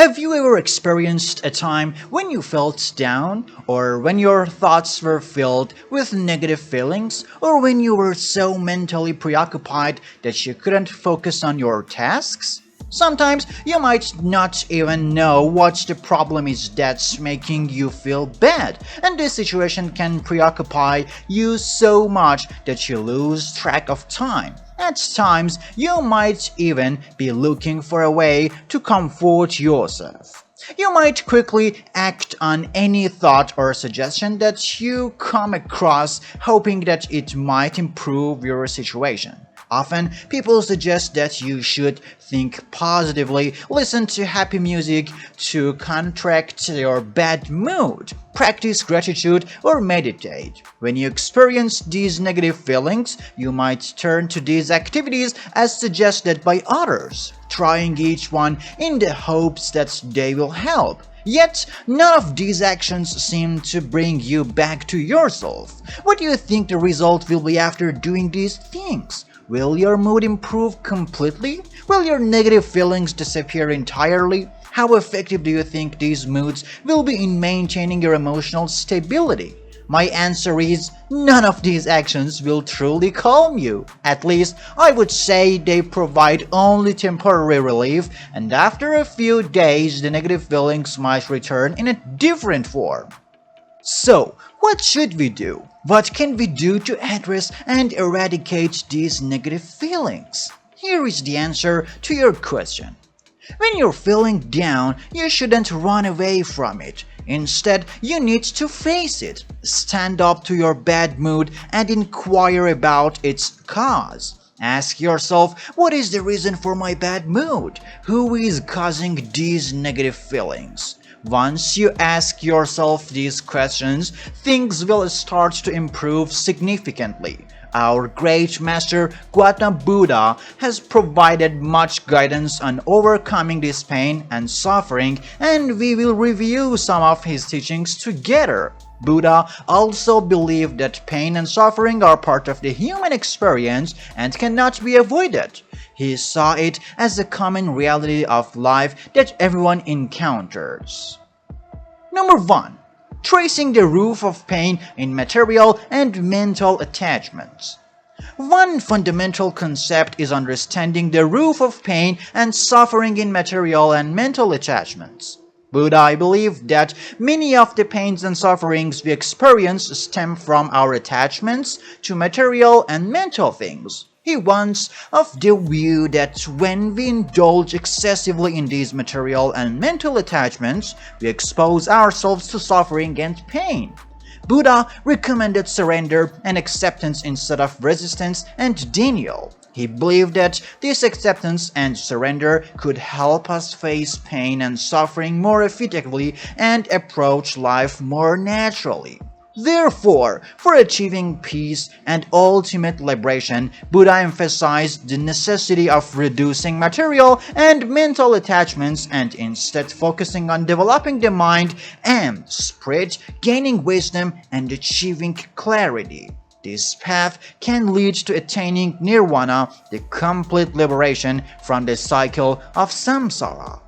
Have you ever experienced a time when you felt down, or when your thoughts were filled with negative feelings, or when you were so mentally preoccupied that you couldn't focus on your tasks? Sometimes you might not even know what the problem is that's making you feel bad, and this situation can preoccupy you so much that you lose track of time. At times, you might even be looking for a way to comfort yourself. You might quickly act on any thought or suggestion that you come across, hoping that it might improve your situation. Often, people suggest that you should think positively, listen to happy music to counteract your bad mood, practice gratitude, or meditate. When you experience these negative feelings, you might turn to these activities as suggested by others, trying each one in the hopes that they will help. Yet, none of these actions seem to bring you back to yourself. What do you think the result will be after doing these things? Will your mood improve completely? Will your negative feelings disappear entirely? How effective do you think these moods will be in maintaining your emotional stability? My answer is none of these actions will truly calm you. At least, I would say they provide only temporary relief, and after a few days, the negative feelings might return in a different form. So, what should we do? What can we do to address and eradicate these negative feelings? Here is the answer to your question. When you're feeling down, you shouldn't run away from it. Instead, you need to face it, stand up to your bad mood, and inquire about its cause. Ask yourself, what is the reason for my bad mood? Who is causing these negative feelings? Once you ask yourself these questions, things will start to improve significantly. Our great master Gautama Buddha has provided much guidance on overcoming this pain and suffering, and we will review some of his teachings together. Buddha also believed that pain and suffering are part of the human experience and cannot be avoided. He saw it as a common reality of life that everyone encounters. Number 1. Tracing the root of pain in material and mental attachments. One fundamental concept is understanding the root of pain and suffering in material and mental attachments. Buddha believed that many of the pains and sufferings we experience stem from our attachments to material and mental things. He was of the view that when we indulge excessively in these material and mental attachments, we expose ourselves to suffering and pain. Buddha recommended surrender and acceptance instead of resistance and denial. He believed that this acceptance and surrender could help us face pain and suffering more effectively and approach life more naturally. Therefore, for achieving peace and ultimate liberation, Buddha emphasized the necessity of reducing material and mental attachments and instead focusing on developing the mind and spirit, gaining wisdom, and achieving clarity. This path can lead to attaining nirvana, the complete liberation from the cycle of samsara.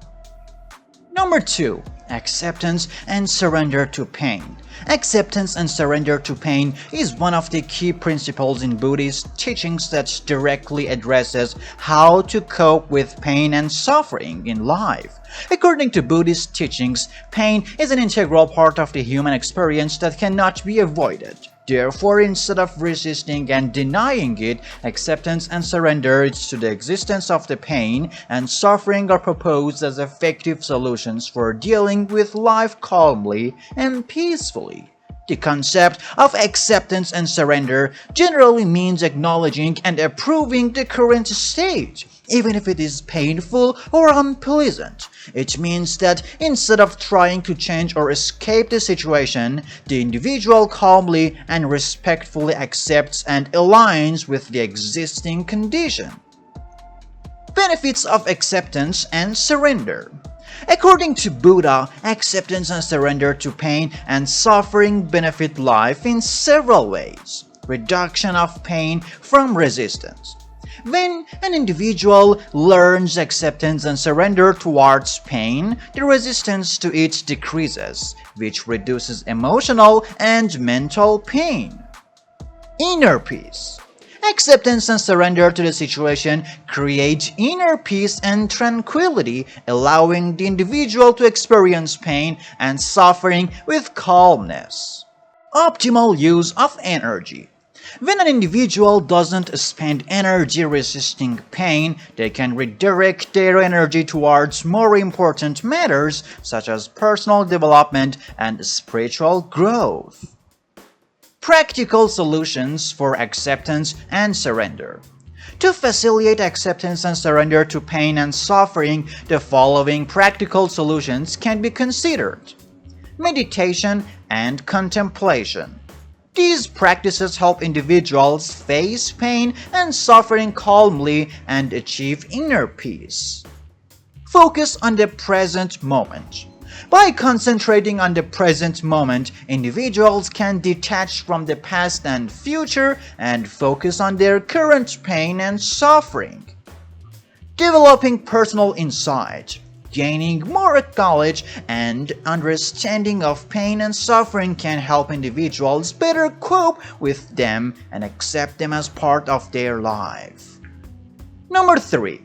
Number 2. Acceptance and surrender to pain. Acceptance and surrender to pain is one of the key principles in Buddhist teachings that directly addresses how to cope with pain and suffering in life. According to Buddhist teachings, pain is an integral part of the human experience that cannot be avoided. Therefore, instead of resisting and denying it, acceptance and surrender to the existence of the pain and suffering are proposed as effective solutions for dealing with life calmly and peacefully. The concept of acceptance and surrender generally means acknowledging and approving the current state, even if it is painful or unpleasant. It means that instead of trying to change or escape the situation, the individual calmly and respectfully accepts and aligns with the existing condition. Benefits of acceptance and surrender. According to Buddha, acceptance and surrender to pain and suffering benefit life in several ways. Reduction of pain from resistance. When an individual learns acceptance and surrender towards pain, the resistance to it decreases, which reduces emotional and mental pain. Inner peace. Acceptance and surrender to the situation create inner peace and tranquility, allowing the individual to experience pain and suffering with calmness. Optimal use of energy. When an individual doesn't spend energy resisting pain, they can redirect their energy towards more important matters such as personal development and spiritual growth. Practical solutions for acceptance and surrender. To facilitate acceptance and surrender to pain and suffering, the following practical solutions can be considered. Meditation and contemplation. These practices help individuals face pain and suffering calmly and achieve inner peace. Focus on the present moment. By concentrating on the present moment, individuals can detach from the past and future and focus on their current pain and suffering. Developing personal insight. Gaining more knowledge and understanding of pain and suffering can help individuals better cope with them and accept them as part of their life. Number 3.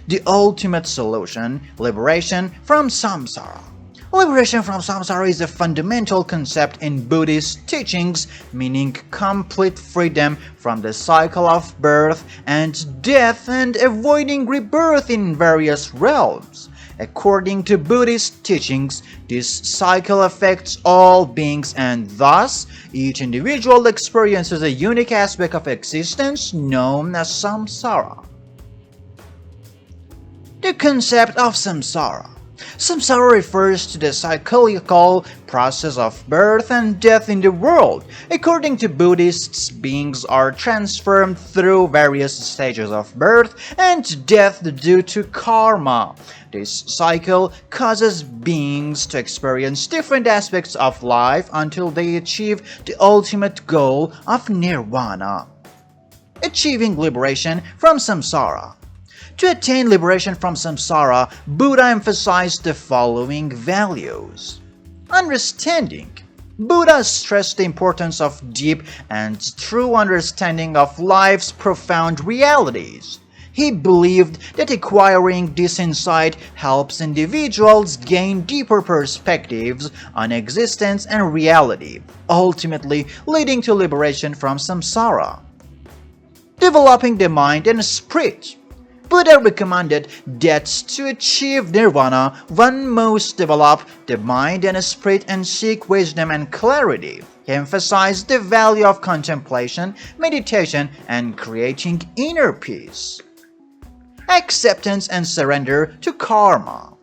The ultimate solution, liberation from samsara. Liberation from samsara is a fundamental concept in Buddhist teachings, meaning complete freedom from the cycle of birth and death and avoiding rebirth in various realms. According to Buddhist teachings, this cycle affects all beings and thus, each individual experiences a unique aspect of existence known as samsara. The concept of samsara. Samsara refers to the cyclical process of birth and death in the world. According to Buddhists, beings are transformed through various stages of birth and death due to karma. This cycle causes beings to experience different aspects of life until they achieve the ultimate goal of nirvana. Achieving liberation from samsara. To attain liberation from samsara, Buddha emphasized the following values. Understanding. Buddha stressed the importance of deep and true understanding of life's profound realities. He believed that acquiring this insight helps individuals gain deeper perspectives on existence and reality, ultimately leading to liberation from samsara. Developing the mind and spirit. Buddha recommended that to achieve nirvana, one must develop the mind and spirit and seek wisdom and clarity. He emphasized the value of contemplation, meditation, and creating inner peace. Acceptance and surrender to karma.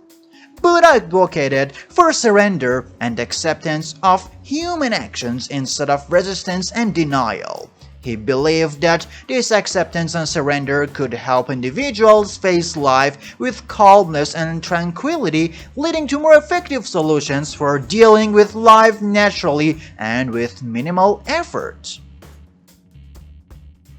Buddha advocated for surrender and acceptance of human actions instead of resistance and denial. He believed that this acceptance and surrender could help individuals face life with calmness and tranquility, leading to more effective solutions for dealing with life naturally and with minimal effort.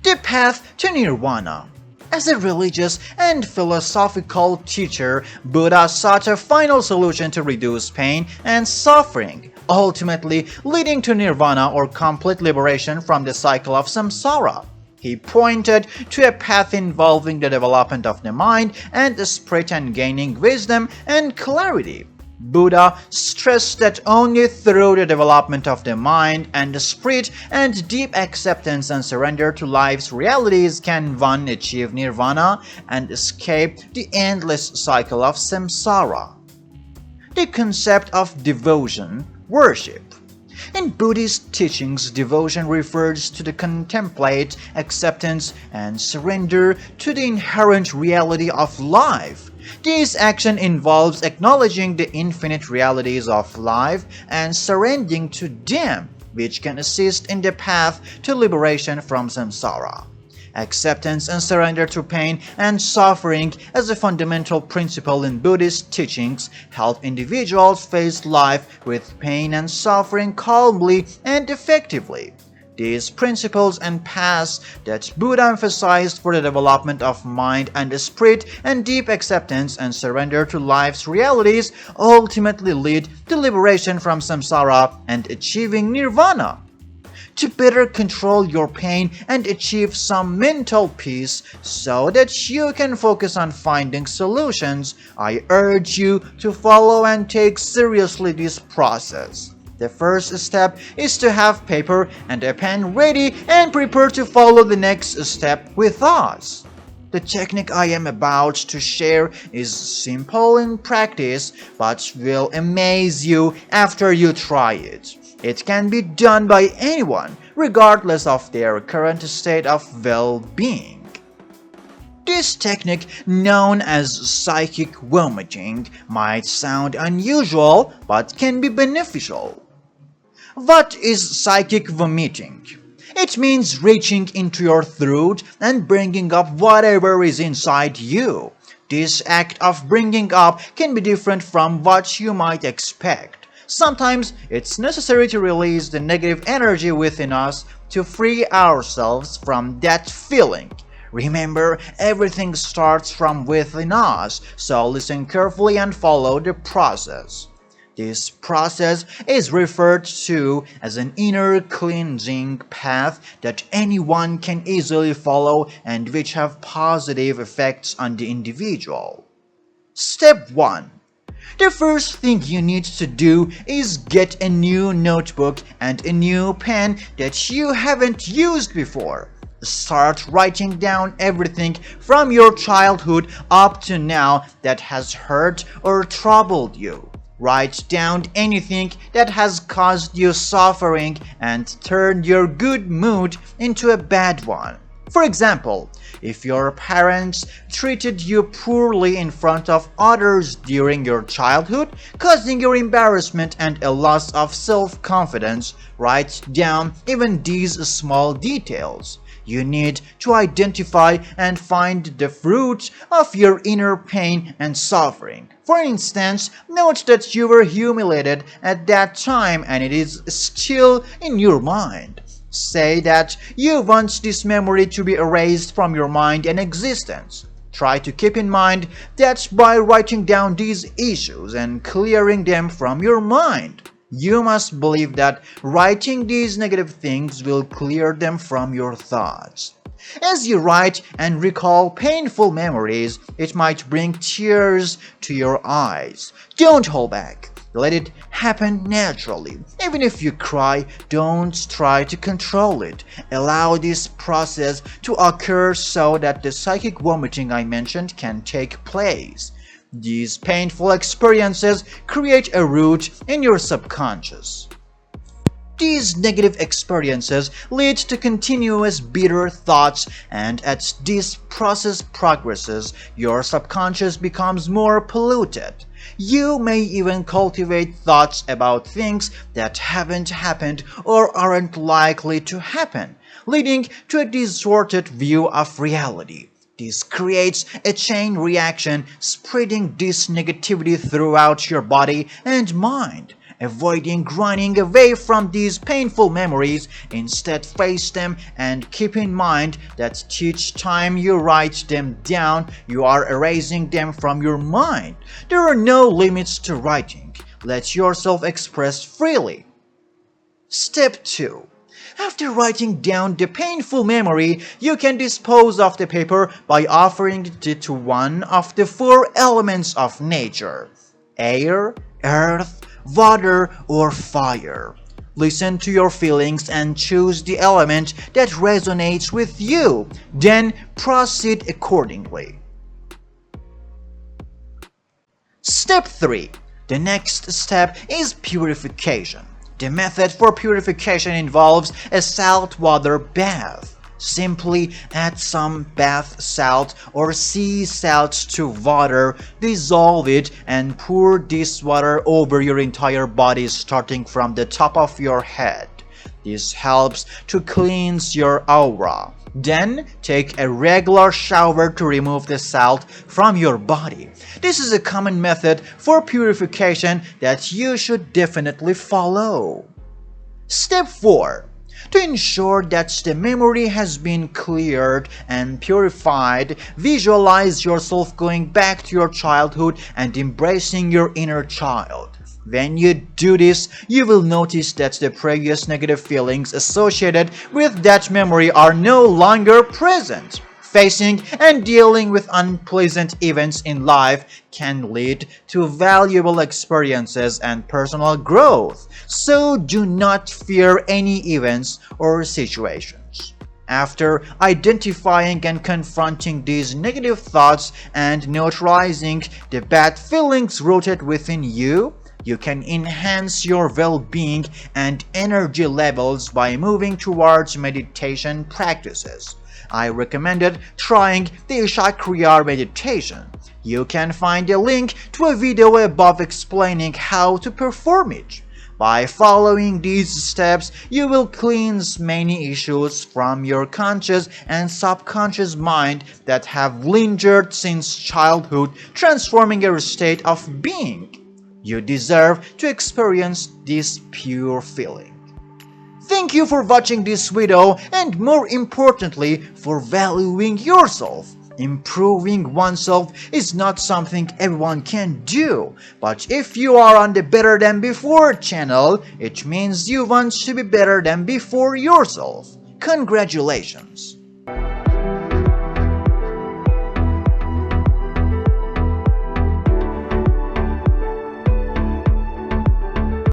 The path to nirvana. As a religious and philosophical teacher, Buddha sought a final solution to reduce pain and suffering, ultimately leading to nirvana or complete liberation from the cycle of samsara. He pointed to a path involving the development of the mind and the spirit and gaining wisdom and clarity. Buddha stressed that only through the development of the mind and the spirit and deep acceptance and surrender to life's realities can one achieve nirvana and escape the endless cycle of samsara. The concept of devotion, worship. In Buddhist teachings, devotion refers to the contemplate, acceptance, and surrender to the inherent reality of life. This action involves acknowledging the infinite realities of life and surrendering to them, which can assist in the path to liberation from samsara. Acceptance and surrender to pain and suffering as a fundamental principle in Buddhist teachings help individuals face life with pain and suffering calmly and effectively. These principles and paths that Buddha emphasized for the development of mind and spirit and deep acceptance and surrender to life's realities ultimately lead to liberation from samsara and achieving nirvana. To better control your pain and achieve some mental peace so that you can focus on finding solutions, I urge you to follow and take seriously this process. The first step is to have paper and a pen ready and prepare to follow the next step with us. The technique I am about to share is simple in practice but will amaze you after you try it. It can be done by anyone, regardless of their current state of well-being. This technique, known as psychic vomiting, might sound unusual but can be beneficial. What is psychic vomiting? It means reaching into your throat and bringing up whatever is inside you. This act of bringing up can be different from what you might expect. Sometimes it's necessary to release the negative energy within us to free ourselves from that feeling. Remember, everything starts from within us, so listen carefully and follow the process. This process is referred to as an inner cleansing path that anyone can easily follow and which have positive effects on the individual. Step 1. The first thing you need to do is get a new notebook and a new pen that you haven't used before. Start writing down everything from your childhood up to now that has hurt or troubled you. Write down anything that has caused you suffering and turned your good mood into a bad one. For example, if your parents treated you poorly in front of others during your childhood, causing your embarrassment and a loss of self-confidence, write down even these small details. You need to identify and find the fruit of your inner pain and suffering. For instance, note that you were humiliated at that time and it is still in your mind. Say that you want this memory to be erased from your mind and existence. Try to keep in mind that by writing down these issues and clearing them from your mind, you must believe that writing these negative things will clear them from your thoughts. As you write and recall painful memories, it might bring tears to your eyes. Don't hold back. Let it happen naturally. Even if you cry, don't try to control it. Allow this process to occur so that the psychic vomiting I mentioned can take place. These painful experiences create a root in your subconscious. These negative experiences lead to continuous bitter thoughts, and as this process progresses, your subconscious becomes more polluted. You may even cultivate thoughts about things that haven't happened or aren't likely to happen, leading to a distorted view of reality. This creates a chain reaction, spreading this negativity throughout your body and mind. Avoiding running away from these painful memories, instead face them and keep in mind that each time you write them down, you are erasing them from your mind. There are no limits to writing. Let yourself express freely. Step 2. After writing down the painful memory, you can dispose of the paper by offering it to one of the 4 elements of nature: air, earth, water, or fire. Listen to your feelings and choose the element that resonates with you. Then proceed accordingly. Step 3. The next step is purification. The method for purification involves a saltwater bath. Simply add some bath salt or sea salt to water, dissolve it, and pour this water over your entire body starting from the top of your head. This helps to cleanse your aura. Then take a regular shower to remove the salt from your body. This is a common method for purification that you should definitely follow. Step 4. To ensure that the memory has been cleared and purified, visualize yourself going back to your childhood and embracing your inner child. When you do this, you will notice that the previous negative feelings associated with that memory are no longer present. Facing and dealing with unpleasant events in life can lead to valuable experiences and personal growth, so do not fear any events or situations. After identifying and confronting these negative thoughts and neutralizing the bad feelings rooted within you, you can enhance your well-being and energy levels by moving towards meditation practices. I recommended trying the Chakriya meditation. You can find a link to a video above explaining how to perform it. By following these steps, you will cleanse many issues from your conscious and subconscious mind that have lingered since childhood, transforming your state of being. You deserve to experience this pure feeling. Thank you for watching this video and more importantly for valuing yourself. Improving oneself is not something everyone can do, but if you are on the Better Than Before channel, it means you want to be better than before yourself. Congratulations!